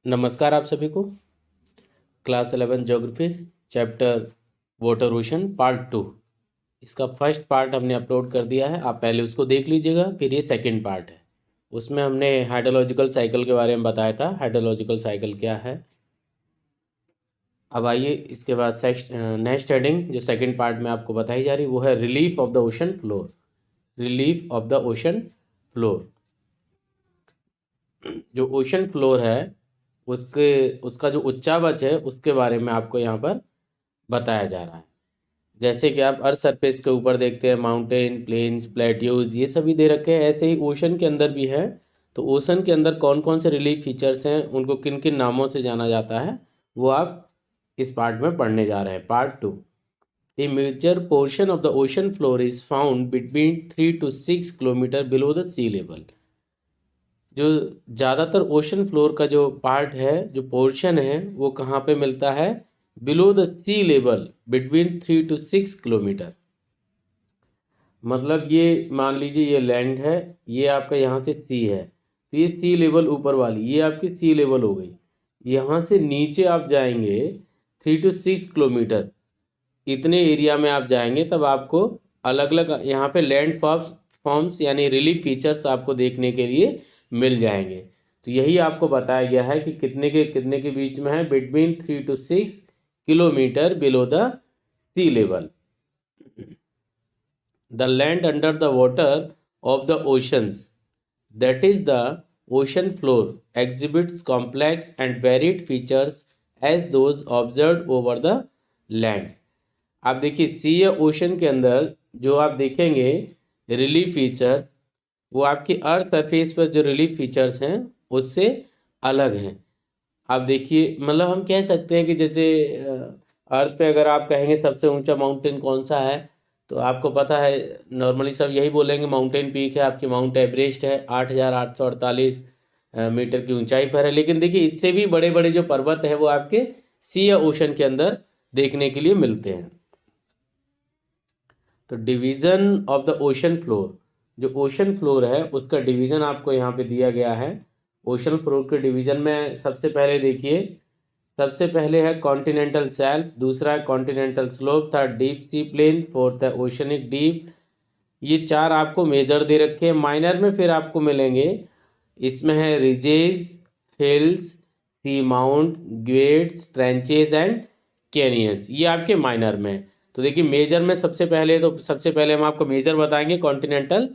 नमस्कार आप सभी को। Class 11 geography chapter water ocean part 2, इसका फर्स्ट पार्ट हमने अपलोड कर दिया है। आप पहले उसको देख लीजिएगा। फिर ये सेकंड पार्ट है, उसमें हमने हाइड्रोलॉजिकल साइकिल के बारे में बताया था। हाइड्रोलॉजिकल साइकिल क्या है। अब आइए इसके बाद नेक्स्ट हेडिंग जो सेकंड पार्ट में आपको बताई जा रही वो है relief of the ocean floor. Relief of the ocean floor, जो ओशन फ्लोर है उसका जो उच्चावच है उसके बारे में आपको यहाँ पर बताया जा रहा है। जैसे कि आप अर्थ सरफेस के ऊपर देखते हैं माउंटेन, प्लेन्स, प्लेट्यूज ये सभी दे रखे हैं, ऐसे ही ओशन के अंदर भी है। तो ओशन के अंदर कौन कौन से रिलीफ फीचर्स हैं, उनको किन किन नामों से जाना जाता है, वो आप इस पार्ट में पढ़ने जा रहे हैं। Part 2, a major portion of the ocean floor is found between 3 to 6 kilometre below the sea level. जो ज़्यादातर ओशन फ्लोर का जो पार्ट है, जो पोर्शन है, वो कहाँ पे मिलता है? Below the sea level between 3 to 6 kilometre. मतलब ये मान लीजिए ये लैंड है, ये आपका यहाँ से सी है, तो ये सी लेवल ऊपर वाली ये आपकी सी लेवल हो गई। यहाँ से नीचे आप जाएंगे 3 to 6 किलोमीटर, इतने एरिया में आप जाएंगे तब आपको अलग अलग यहाँ पे लैंड फॉर्म्स यानी रिलीफ फीचर्स आपको देखने के लिए मिल जाएंगे। तो यही आपको बताया गया है कि कितने के बीच में है, between 3 to 6 kilometre below the sea level. The land under the water of the oceans, that is the ocean floor, exhibits complex and varied features as those observed over the land। आप देखिए सी या ocean के अंदर जो आप देखेंगे relief feature, वो आपकी अर्थ सरफेस पर जो रिलीफ फीचर्स हैं उससे अलग हैं। आप देखिए, मतलब हम कह सकते हैं कि जैसे अर्थ पे अगर आप कहेंगे सबसे ऊंचा माउंटेन कौन सा है, तो आपको पता है नॉर्मली सब यही बोलेंगे माउंटेन पीक है आपकी, माउंट एवरेस्ट है 8,848 मीटर की ऊंचाई पर है। लेकिन देखिए इससे भी बड़े बड़े जो पर्वत हैं वो आपके सी या ओशन के अंदर देखने के लिए मिलते हैं। तो division of the ocean floor, जो ओशन फ्लोर है उसका डिवीज़न आपको यहाँ पे दिया गया है। ओशन फ्लोर के डिवीज़न में सबसे पहले देखिए, सबसे पहले है कॉन्टिनेंटल शेल्फ, दूसरा है continental slope, third deep sea plain, fourth है ओशनिक डीप। ये चार आपको मेजर दे रखे हैं। माइनर में फिर आपको मिलेंगे, इसमें है ridges, hills, seamount, guyots, trenches and canyons, ये आपके माइनर में। तो देखिए मेजर में सबसे पहले हम आपको मेजर बताएंगे कॉन्टिनेंटल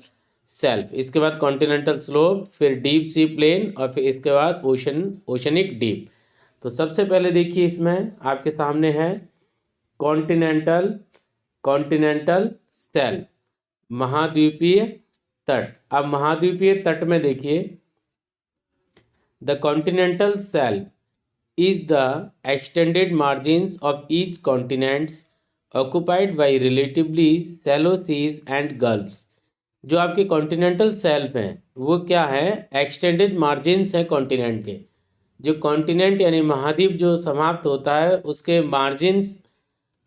सेल्फ, इसके बाद कॉन्टिनेंटल स्लोप, फिर डीप सी प्लेन और फिर इसके बाद ओशनिक डीप। तो सबसे पहले देखिए इसमें आपके सामने है कॉन्टिनेंटल सेल्फ, महाद्वीपीय तट। अब महाद्वीपीय तट में देखिए, the continental self is the extended margins of each continents occupied by relatively shallow seas and gulfs। जो आपके कॉन्टिनेंटल सेल्फ हैं वो क्या है? एक्सटेंडेड मार्जिन्स हैं कॉन्टिनेंट के। जो कॉन्टिनेंट यानी महाद्वीप जो समाप्त होता है उसके मार्जिन्स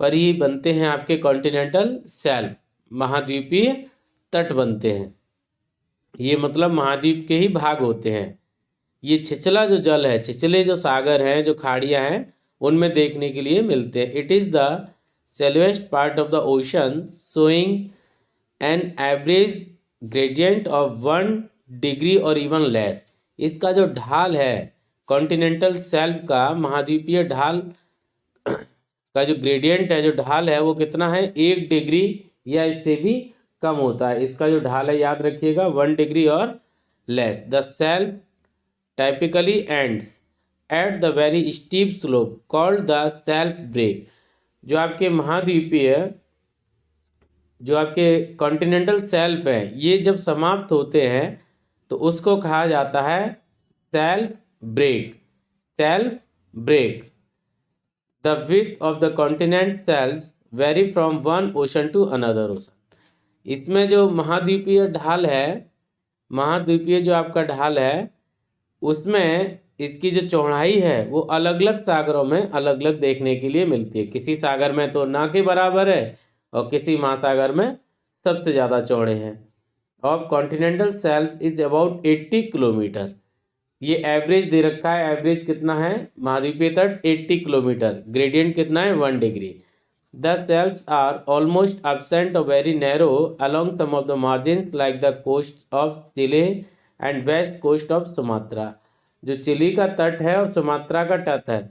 पर ही बनते हैं आपके कॉन्टिनेंटल सेल्फ, महाद्वीपीय तट बनते हैं। ये मतलब महाद्वीप के ही भाग होते हैं। ये छिछला जो जल है, छिछले जो सागर हैं, जो खाड़ियाँ हैं, उनमें देखने के लिए मिलते हैं। It is the shallowest part of the ocean showing an average gradient of 1 degree और इवन लेस। इसका जो ढाल है कॉन्टिनेंटल शेल्फ का, महाद्वीपीय ढाल का जो ग्रेडियंट है, जो ढाल है वो कितना है? 1 डिग्री या इससे भी कम होता है। इसका जो ढाल है याद रखिएगा 1 डिग्री और less. The shelf typically ends at the very steep slope called the self break। जो आपके महाद्वीपीय, जो आपके कॉन्टिनेंटल सेल्फ हैं, ये जब समाप्त होते हैं तो उसको कहा जाता है shelf break. Shelf break. The width of the continent shelf vary from one ocean to another ocean. इसमें जो महाद्वीपीय ढाल है, महाद्वीपीय जो आपका ढाल है उसमें इसकी जो चौड़ाई है वो अलग अलग सागरों में अलग अलग देखने के लिए मिलती है। किसी सागर में तो ना के बराबर है और किसी महासागर में सबसे ज़्यादा चौड़े हैं। Of continental shelf is about 80 kilometre. ये एवरेज दे रखा है, एवरेज कितना है महाद्वीपीय तट 80 किलोमीटर, ग्रेडियंट कितना है 1 degree. The shelves are almost absent और very narrow along some of the margin like the coast of Chile and west coast of Sumatra. जो चिली का तट है और सुमात्रा का तट है,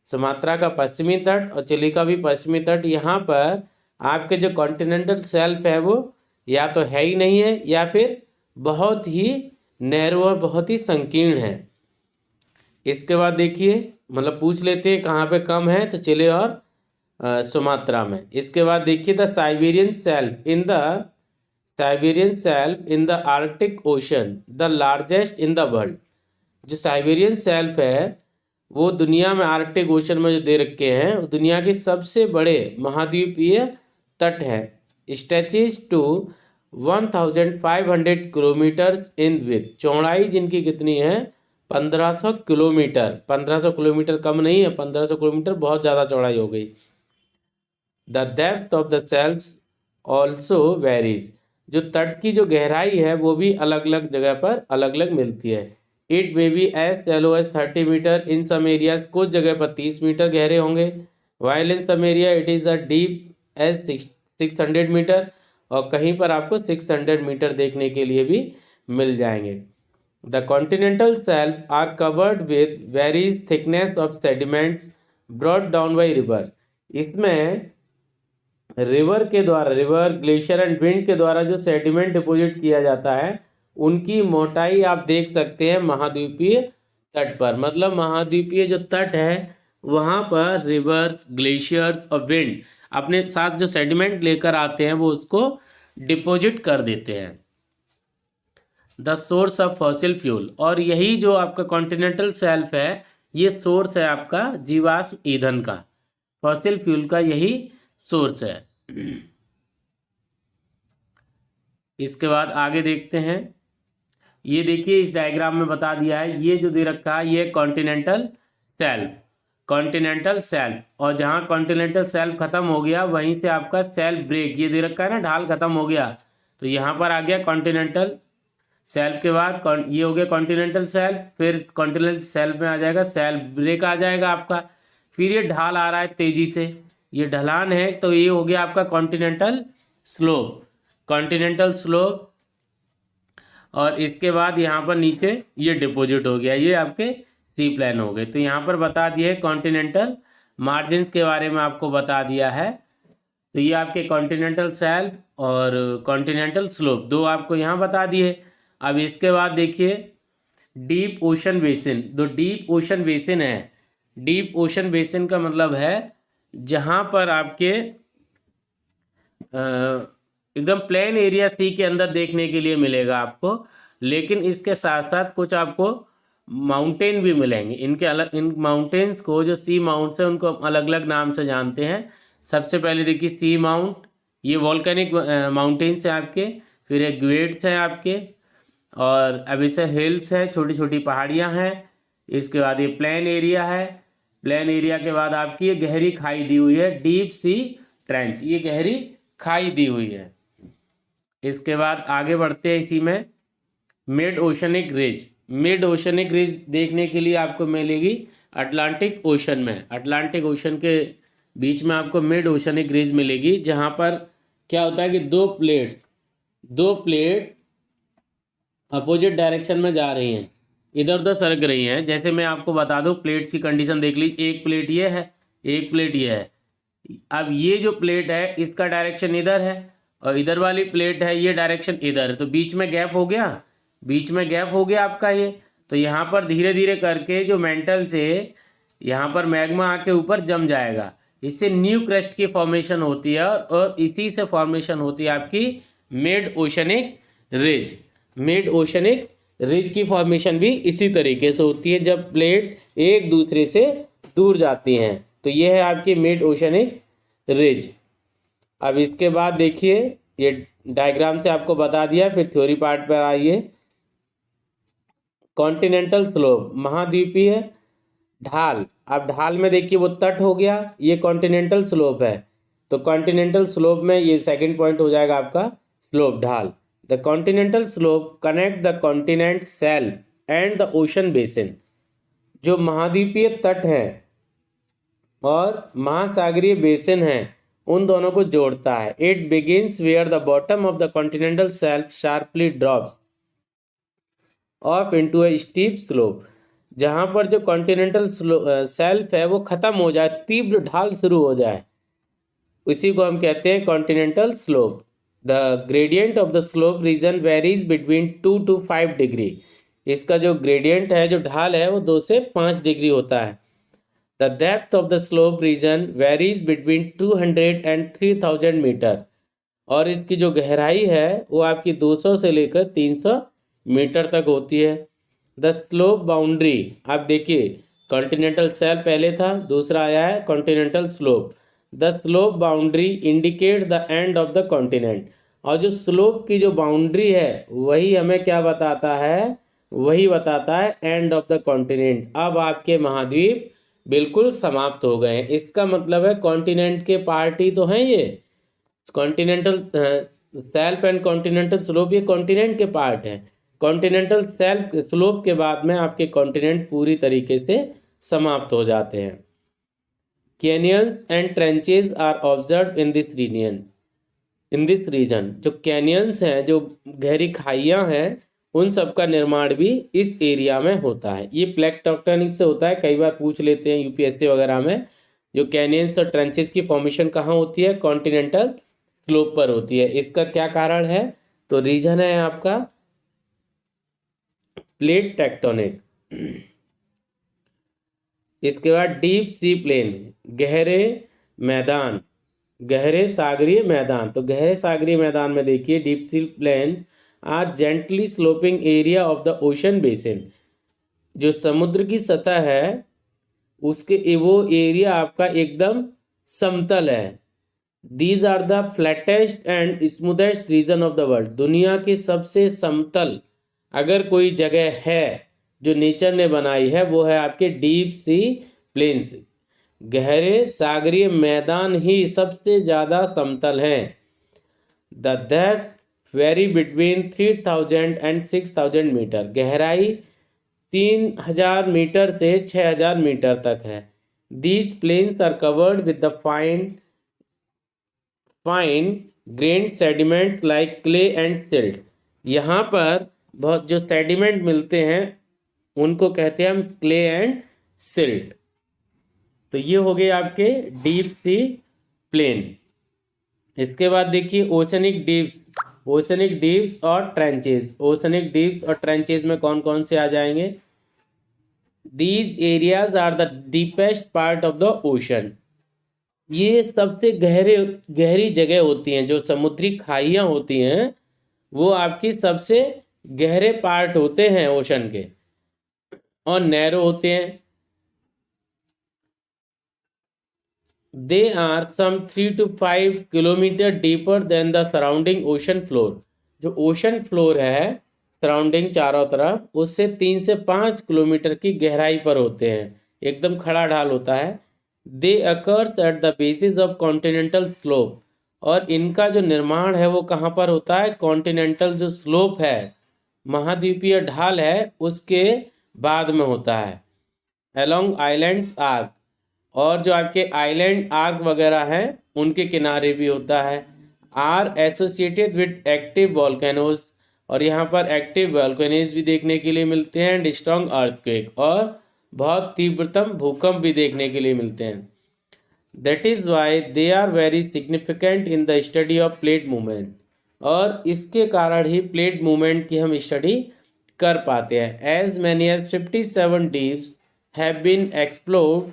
सुमात्रा का पश्चिमी तट और चिली का भी पश्चिमी तट, यहाँ पर आपके जो कॉन्टिनेंटल शेल्फ है वो या तो है ही नहीं है या फिर बहुत ही नैरो और बहुत ही संकीर्ण है। इसके बाद देखिए मतलब पूछ लेते हैं कहाँ पे कम है, तो चिली और सुमात्रा में। इसके बाद देखिए the Siberian self in the Arctic ocean the largest in the world. जो साइबेरियन सेल्फ है वो दुनिया में आर्कटिक ओशन में जो दे रखे हैं वो दुनिया के सबसे बड़े महाद्वीपीय तट है। Stretches to 1500 kilometre in width, चौड़ाई जिनकी कितनी है 1500 किलोमीटर। 1500 किलोमीटर कम नहीं है, 1500 किलोमीटर बहुत ज़्यादा चौड़ाई हो गई। The depth of the shelves also varies, जो तट की जो गहराई है वो भी अलग अलग जगह पर अलग अलग मिलती है। It may be as shallow as 30 metre in some areas, कुछ जगह पर 30 मीटर गहरे होंगे। While in some area it is a deep as 600 metre, और कहीं पर आपको 600 मीटर देखने के लिए भी मिल जाएंगे। The continental shelf are covered with varies thickness of sediments brought down by river. इसमें रिवर के द्वारा, रिवर ग्लेशियर एंड विंड के द्वारा जो सेडिमेंट डिपॉजिट किया जाता है उनकी मोटाई आप देख सकते हैं महाद्वीपीय तट पर। मतलब महाद्वीपीय जो तट है वहाँ पर रिवर्स, ग्लेशियर्स और विंड अपने साथ जो सेडिमेंट लेकर आते हैं वो उसको डिपॉजिट कर देते हैं। The source of fossil fuel, और यही जो आपका कॉन्टिनेंटल शेल्फ है ये सोर्स है आपका जीवाश्म ईंधन का, फॉसिल फ्यूल का यही सोर्स है। इसके बाद आगे देखते हैं। ये देखिए इस डायग्राम में बता दिया है, ये जो दे रखा है ये कॉन्टिनेंटल शेल्फ, कॉन्टिनेंटल शेल्फ, और जहाँ कॉन्टिनेंटल शेल्फ खत्म हो गया वहीं से आपका शेल्फ ब्रेक ये दे रखा है ना, ढाल खत्म हो गया, तो यहाँ पर आ गया कॉन्टिनेंटल शेल्फ के बाद ये हो गया कॉन्टिनेंटल शेल्फ, फिर कॉन्टिनेंटल शेल्फ में आ जाएगा शेल्फ ब्रेक आ जाएगा आपका, फिर ये ढाल आ रहा है तेजी से, ये ढलान है, तो ये हो गया आपका कॉन्टिनेंटल स्लोप, कॉन्टिनेंटल स्लोप। और इसके बाद यहाँ पर नीचे ये डिपॉजिट हो गया, ये आपके सी प्लेन हो गए। तो यहाँ पर बता दिए कॉन्टिनेंटल मार्जिन्स के बारे में आपको बता दिया है। तो ये आपके कॉन्टिनेंटल शेल्फ और कॉन्टिनेंटल स्लोप दो आपको यहाँ बता दिए। अब इसके बाद देखिए डीप ओशन बेसिन। जो डीप ओशन बेसिन है, डीप ओशन बेसिन का मतलब है जहाँ पर आपके एकदम प्लेन एरिया सी के अंदर देखने के लिए मिलेगा आपको, लेकिन इसके साथ साथ कुछ आपको माउंटेन भी मिलेंगे। इनके अलग, इन माउंटेन्स को जो सी माउंट्स हैं उनको अलग अलग नाम से जानते हैं। सबसे पहले देखिए सी माउंट, ये वॉल्केनिक माउंटेन्स हैं आपके, फिर एक ग्वेट्स हैं आपके, और अब इसे हिल्स है, छोटी छोटी पहाड़ियाँ हैं। इसके बाद ये प्लेन एरिया है, प्लेन एरिया के बाद आपकी ये गहरी खाई दी हुई है, डीप सी ट्रेंच, ये गहरी खाई दी हुई है। इसके बाद आगे बढ़ते हैं इसी में mid oceanic ridge. Mid oceanic ridge देखने के लिए आपको मिलेगी अटलांटिक ओशन में, अटलांटिक ओशन के बीच में आपको मिड ओशनिक रिज मिलेगी, जहाँ पर क्या होता है कि दो प्लेट अपोजिट डायरेक्शन में जा रही हैं, इधर उधर सरक रही हैं। जैसे मैं आपको बता दूं प्लेट्स की कंडीशन देख लीजिए, एक प्लेट ये है, एक प्लेट ये है। अब ये जो प्लेट है इसका डायरेक्शन इधर है और इधर वाली प्लेट है ये डायरेक्शन इधर है, तो बीच में गैप हो गया, बीच में गैप हो गया आपका ये। तो यहाँ पर धीरे धीरे करके जो मेंटल से यहाँ पर मैग्मा आके ऊपर जम जाएगा, इससे न्यू क्रस्ट की फॉर्मेशन होती है और इसी से फॉर्मेशन होती है आपकी mid oceanic ridge. Mid oceanic ridge की फॉर्मेशन भी इसी तरीके से होती है जब प्लेट एक दूसरे से दूर जाती हैं। तो ये है आपकी मिड ओशनिक रिज। अब इसके बाद देखिए ये डायग्राम से आपको बता दिया, फिर थ्योरी पार्ट पर आइए। कॉन्टिनेंटल स्लोप, महाद्वीपीय ढाल। अब ढाल में देखिए वो तट हो गया, ये कॉन्टिनेंटल स्लोप है, तो कॉन्टिनेंटल स्लोप में ये सेकंड पॉइंट हो जाएगा आपका स्लोप, ढाल। The continental slope connect the continent shelf and the ocean basin, जो महाद्वीपीय तट है और महासागरीय बेसिन है उन दोनों को जोड़ता है। It begins where the bottom of the continental shelf sharply drops off into a steep slope, जहां पर जो कॉन्टिनेंटल शेल्फ है वो खत्म हो जाए, तीव्र ढाल शुरू हो जाए, उसी को हम कहते हैं continental slope. The gradient of the slope region varies between 2 to 5 degree, इसका जो ग्रेडियंट है, जो ढाल है, वो 2 से 5 डिग्री होता है। The depth of the slope region varies between 200 and 3000 metre, और इसकी जो गहराई है वो आपकी 200 से लेकर 300 मीटर तक होती है। द स्लोप बाउंड्री, आप देखिए कॉन्टिनेंटल शेल्फ पहले था, दूसरा आया है continental slope. The slope boundary indicate the end of the continent, और जो स्लोप की जो बाउंड्री है वही हमें क्या बताता है, वही बताता है एंड ऑफ द कॉन्टिनेंट। अब आपके महाद्वीप बिल्कुल समाप्त हो गए हैं। इसका मतलब है कॉन्टिनेंट के पार्ट ही तो हैं ये, continental shelf and continental slope, ये कॉन्टिनेंट के पार्ट है। कॉन्टिनेंटल शेल्फ स्लोप के बाद में आपके कॉन्टिनेंट पूरी तरीके से समाप्त हो जाते हैं। Canyons and trenches are observe in this region, जो कैनियंस हैं, जो गहरी खाइयां हैं, उन सब का निर्माण भी इस एरिया में होता है। ये प्लेट टेक्टोनिक से होता है, कई बार पूछ लेते हैं यूपीएससी वगैरह में। जो कैनियंस और ट्रेंचेस की फॉर्मेशन कहाँ होती है, कॉन्टिनेंटल स्लोप पर होती है। इसका क्या कारण है, तो रीजन है आपका प्लेट टेक्टोनिक। इसके बाद डीप सी प्लेन, गहरे मैदान, गहरे सागरीय मैदान। तो गहरे सागरीय मैदान में देखिए deep sea plains are gently sloping area of the ocean basin, जो समुद्र की सतह है उसके वो एरिया आपका एकदम समतल है। These are the flattest and smoothest region of the world, दुनिया की सबसे समतल अगर कोई जगह है जो नेचर ने बनाई है वो है आपके डीप सी प्लेन्स। गहरे सागरीय मैदान ही सबसे ज़्यादा समतल हैं। The depth vary between 3000 and 6000 metre, गहराई 3000 मीटर से 6000 मीटर तक है। These plains are covered with the fine grained sediments like clay and silt, यहाँ पर बहुत जो सेडिमेंट मिलते हैं उनको कहते हैं हम क्ले एंड सिल्ट। तो ये हो गए आपके डीप सी प्लेन। इसके बाद देखिए ओशनिक डीप्स, ओशनिक डीप्स और ट्रेंचेस। ओशनिक डीप्स और ट्रेंचेस में कौन कौन से आ जाएंगे, these areas are the deepest part of the ocean, ये सबसे गहरी जगह होती हैं, जो समुद्री खाइयाँ होती हैं वो आपकी सबसे गहरे पार्ट होते हैं ओशन के, और नैरो होते हैं। They are some 3 to 5 kilometres deeper than the surrounding ocean floor, जो ओशन फ्लोर है सराउंडिंग चारों तरफ, उससे 3 से 5 किलोमीटर की गहराई पर होते हैं, एकदम खड़ा ढाल होता है। They occur at the basis of continental slope, और इनका जो निर्माण है वो कहाँ पर होता है, कॉन्टिनेंटल जो स्लोप है, महाद्वीपीय ढाल है, उसके बाद में होता है। अलोंग आइलैंड्स आर्क, और जो आपके आइलैंड आर्क वगैरह हैं उनके किनारे भी होता है। Are associated with active volcanoes, और यहाँ पर एक्टिव वॉल्केनोज भी देखने के लिए मिलते हैं, एंड स्ट्रॉन्ग अर्थक्वेक, और बहुत तीव्रतम भूकंप भी देखने के लिए मिलते हैं। That is why they are very significant in the study of plate movement, और इसके कारण ही प्लेट मूवमेंट की हम स्टडी कर पाते हैं। As many as 57 deeps have been explored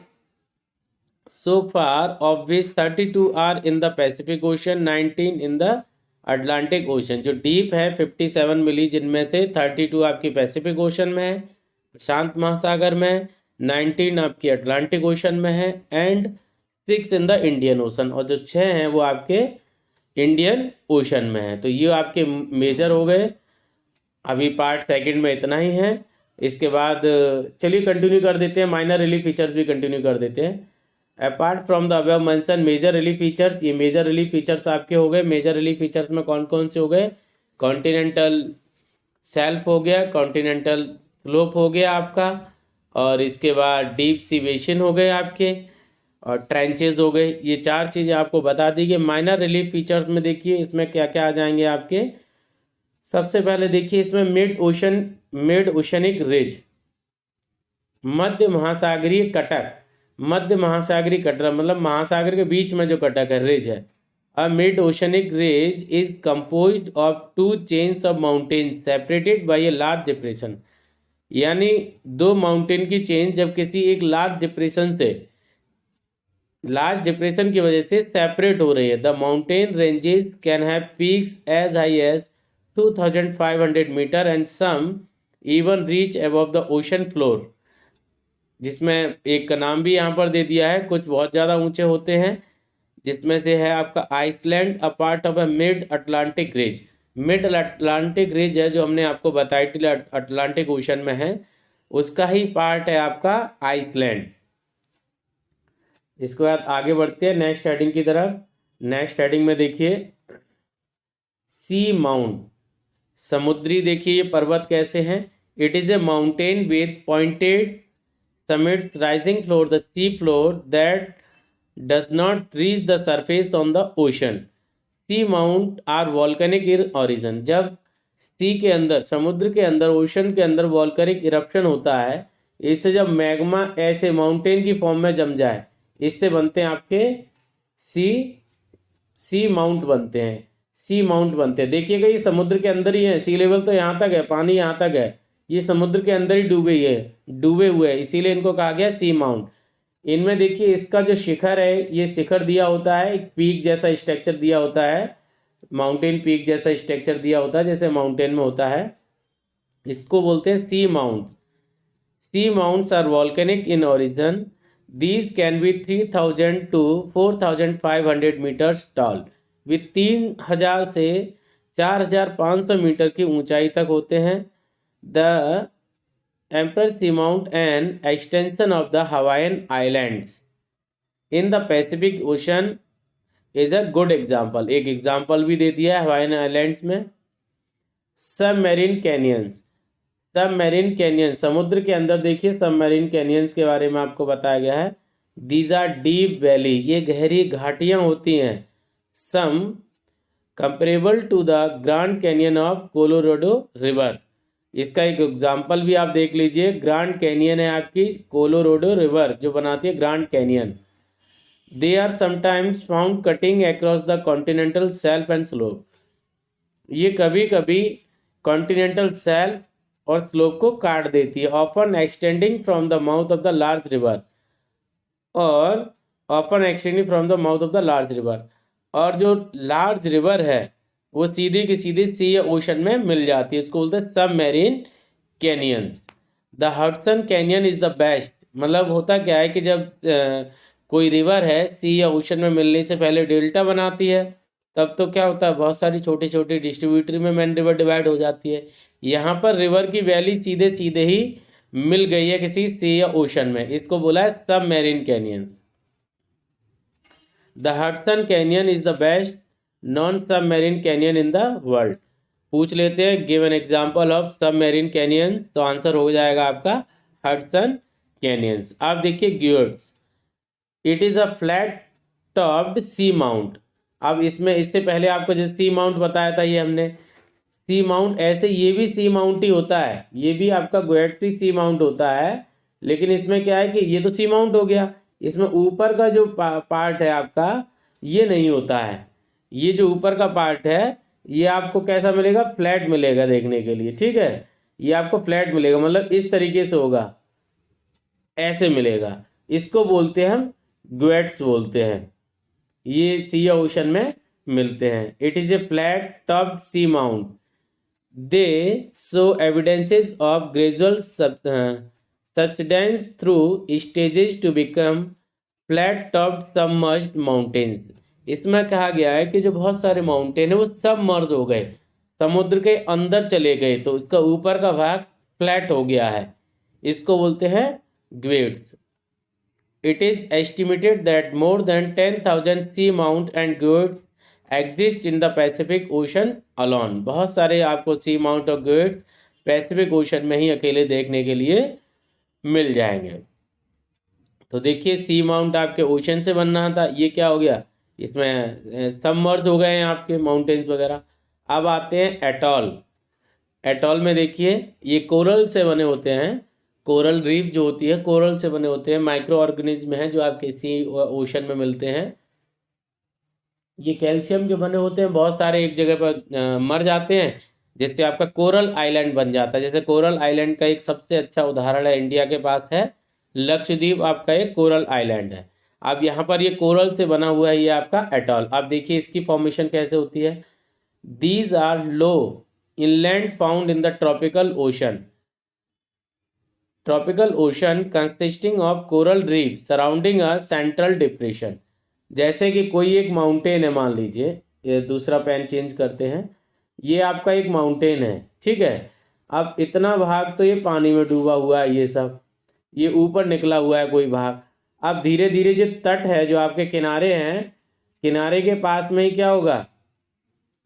so far, of which 32 are in the Pacific Ocean, 19 in the Atlantic Ocean। जो deep है 57 मिली, जिनमें से 32 आपकी पैसिफिक ओशन में है, शांत महासागर में है, 19 आपकी अटलांटिक ओशन में है, and 6 in the Indian ocean, और जो 6 हैं वो आपके इंडियन ओशन में है। तो ये आपके मेजर हो गए। अभी पार्ट सेकंड में इतना ही है। इसके बाद चलिए कंटिन्यू कर देते हैं, माइनर रिलीफ फीचर्स भी कंटिन्यू कर देते हैं। Apart from the above mention major relief features, ये मेजर रिलीफ फीचर्स आपके हो गए। मेजर रिलीफ फीचर्स में कौन कौन से हो गए, कॉन्टिनेंटल शेल्फ हो गया, कॉन्टिनेंटल स्लोप हो गया आपका, और इसके बाद डीप सी बेसिन हो गए आपके, और ट्रेंचेज हो गए। ये 4 चीज़ें आपको बता दी गई। माइनर रिलीफ फीचर्स में देखिए इसमें क्या क्या आ जाएंगे आपके। सबसे पहले देखिए इसमें मिड ओशनिक रिज, मध्य महासागरीय कटक। मध्य महासागरीय कटक मतलब महासागर के बीच में जो कटक है, रिज है। A mid oceanic ridge is composed of 2 chains of mountains separated by a large depression. यानी 2 माउंटेन की चेन जब किसी एक लार्ज डिप्रेशन की वजह से सेपरेट हो रही है। The mountain ranges can have peaks as high as 2500 metres and some even reach above the ocean floor, जिसमें एक का नाम भी यहाँ पर दे दिया है, कुछ बहुत ज़्यादा ऊंचे होते हैं, जिसमें से है आपका Iceland, a part of a mid Atlantic ridge. Mid Atlantic ridge है जो हमने आपको बताई थी, अटलांटिक ओशन में है, उसका ही पार्ट है आपका आइसलैंड। इसके बाद आगे बढ़ते हैं नेक्स्ट हेडिंग की तरफ। नेक्स्ट हेडिंग में देखिए सी माउंट, समुद्री देखिए ये पर्वत कैसे हैं। It is A mountain with pointed summits rising floor the sea floor that does not reach the surface on the ocean. Sea mount are volcanic in origin. जब सी के अंदर, समुद्र के अंदर, ओशन के अंदर वॉल्केनिक इरप्शन होता है, इससे जब मैग्मा ऐसे माउंटेन की फॉर्म में जम जाए, इससे बनते हैं आपके सी सी माउंट बनते हैं। सी माउंट बनते हैं। देखिएगा ये समुद्र के अंदर ही है, सी लेवल तो यहाँ तक है, पानी यहाँ तक है, ये समुद्र के अंदर ही डूबे हुए हैं, इसीलिए इनको कहा गया सी माउंट। इनमें देखिए इसका जो शिखर है, ये शिखर दिया होता है, एक पीक जैसा स्ट्रक्चर दिया होता है, माउंटेन पीक जैसा स्ट्रक्चर दिया होता है जैसे माउंटेन में होता है, इसको बोलते हैं seamount. Seamounts are volcanic in origin. These can be 3000 to 4500 metres tall, with 3000 से 4500 मीटर की ऊंचाई तक होते हैं। द Emperor Seamount, an extension of the Hawaiian Islands in the Pacific Ocean, is a good example. एक example भी दे दिया है हवाईन आइलैंड्स में। सबमरीन कैनियंस, सबमरीन कैनियन, समुद्र के अंदर देखिए सबमरीन कैनियंस के बारे में आपको बताया गया है। दीज आर डीप वैली, ये गहरी घाटियां होती हैं। Some comparable to the Grand Canyon of Colorado river. इसका एक एग्जाम्पल भी आप देख लीजिए, ग्रैंड कैनियन है आपकी कोलोराडो रिवर जो बनाती है Grand Canyon. They are sometimes found cutting across the continental shelf and slope. ये कभी कभी कॉन्टिनेंटल शेल्फ और स्लोप को काट देती है। Often extending from the mouth of the large river, और often extending from the mouth of the large river, और जो लार्ज रिवर है वो सीधी की सीधी सी या ओशन में मिल जाती है, इसको बोलते हैं submarine canyons. The Hudson canyon is the best. मतलब होता क्या है कि जब कोई रिवर है सी या ओशन में मिलने से पहले डेल्टा बनाती है, तब तो क्या होता है, बहुत सारी छोटी छोटी डिस्ट्रीब्यूटरी में मेन रिवर डिवाइड हो जाती है। यहाँ पर रिवर की वैली सीधे सीधे ही मिल गई है किसी सी या ओशन में, इसको बोला है submarine canyon. The Hudson canyon is the best known submarine canyon in the world. पूछ लेते हैं give an example of submarine canyon, तो आंसर हो जाएगा आपका हडसन कैनियंस। आप देखिए guyots, it is a flat topped sea mount. अब इसमें इससे पहले आपको जो सी माउंट बताया था, ये हमने सी माउंट, ऐसे ये भी सी माउंट ही होता है, ये भी आपका ग्वेट्स भी सी माउंट होता है, लेकिन इसमें क्या है कि ये तो सी माउंट हो गया, इसमें ऊपर का जो पार्ट है आपका ये नहीं होता है। ये जो ऊपर का पार्ट है ये आपको कैसा मिलेगा, फ्लैट मिलेगा देखने के लिए, ठीक है, ये आपको फ्लैट मिलेगा, मतलब इस तरीके से होगा, ऐसे मिलेगा, इसको बोलते हैं हम ग्वेट्स बोलते हैं, ये सी या ओशन में मिलते हैं। It is a flat topped sea mount. They show evidences of gradual subsidence through stages to become flat topped submerged mountains. इसमें कहा गया है कि जो बहुत सारे माउंटेन है वो सबमर्ज हो गए, समुद्र के अंदर चले गए, तो इसका ऊपर का भाग फ्लैट हो गया है, इसको बोलते हैं ग्वेट्स। It is estimated that more than 10,000 sea mount and goats exist in the Pacific Ocean alone. बहुत सारे आपको सी माउंट और गोट्स पैसिफिक ओशन में ही अकेले देखने के लिए मिल जाएंगे। तो देखिए सी माउंट आपके ओशन से बन रहा था, ये क्या हो गया, इसमें सबमर्ज हो गए हैं आपके माउंटेन्स वगैरह। अब आते हैं एटॉल। एटॉल में देखिए ये कोरल से बने होते हैं, कोरल रीफ जो होती है कोरल से बने होते हैं, माइक्रो ऑर्गेनिज्म हैं जो आपके सी ओशन में मिलते हैं। ये कैल्शियम के बने होते हैं, बहुत सारे एक जगह पर मर जाते हैं, जिससे आपका कोरल आइलैंड बन जाता है। जैसे कोरल आइलैंड का एक सबसे अच्छा उदाहरण है, इंडिया के पास है लक्षद्वीप, आपका एक कोरल आइलैंड है। अब यहाँ पर ये कोरल से बना हुआ है ये आपका एटॉल। अब देखिए इसकी फॉर्मेशन कैसे होती है। These are low inland found in the tropical ocean consisting of coral reef surrounding a central depression। जैसे कि कोई एक माउंटेन है, मान लीजिए, ये दूसरा पेन चेंज करते हैं, ये आपका एक माउंटेन है, ठीक है। अब इतना भाग तो ये पानी में डूबा हुआ है, ये सब ये ऊपर निकला हुआ है कोई भाग। अब धीरे धीरे जो तट है, जो आपके किनारे हैं, किनारे के पास में ही क्या होगा,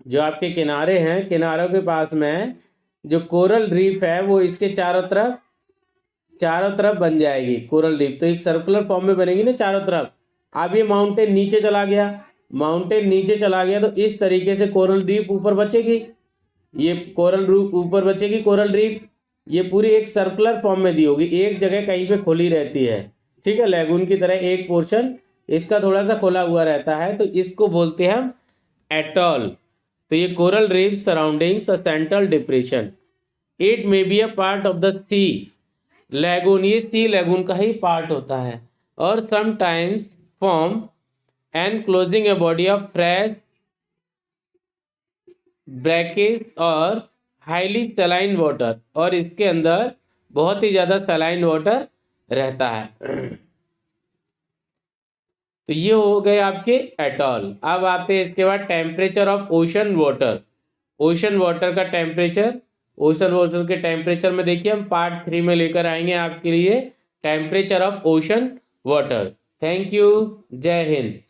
जो आपके किनारे हैं, किनारों के पास में जो कोरल रीफ है वो इसके चारों तरफ बन जाएगी कोरल रीफ। तो एक सर्कुलर फॉर्म में बनेगी ना चारों तरफ। अब ये माउंटेन नीचे चला गया, तो इस तरीके से कोरल रीफ ऊपर बचेगी, ये कोरल रीफ ऊपर बचेगी। कोरल रीफ ये पूरी एक सर्कुलर फॉर्म में दी होगी, एक जगह कहीं पे खुली रहती है, ठीक है, लैगून की तरह एक पोर्शन इसका थोड़ा सा खुला हुआ रहता है, तो इसको बोलते हैं हम एटॉल। तो ये coral reef surroundings a central depression, it may be a part of the sea lagoon, ये सी लैगून का ही पार्ट होता है, और sometimes form enclosing a body of fresh brackish और हाईली सलाइन वाटर, और इसके अंदर बहुत ही ज्यादा सलाइन वाटर रहता है। तो ये हो गए आपके एटॉल। अब आते हैं इसके बाद temperature of ocean water. Ocean water का टेम्परेचर, ओशन वाटर के टेम्परेचर में देखिए हम पार्ट 3 में लेकर आएंगे आपके लिए temperature of ocean water. Thank you, जय हिंद।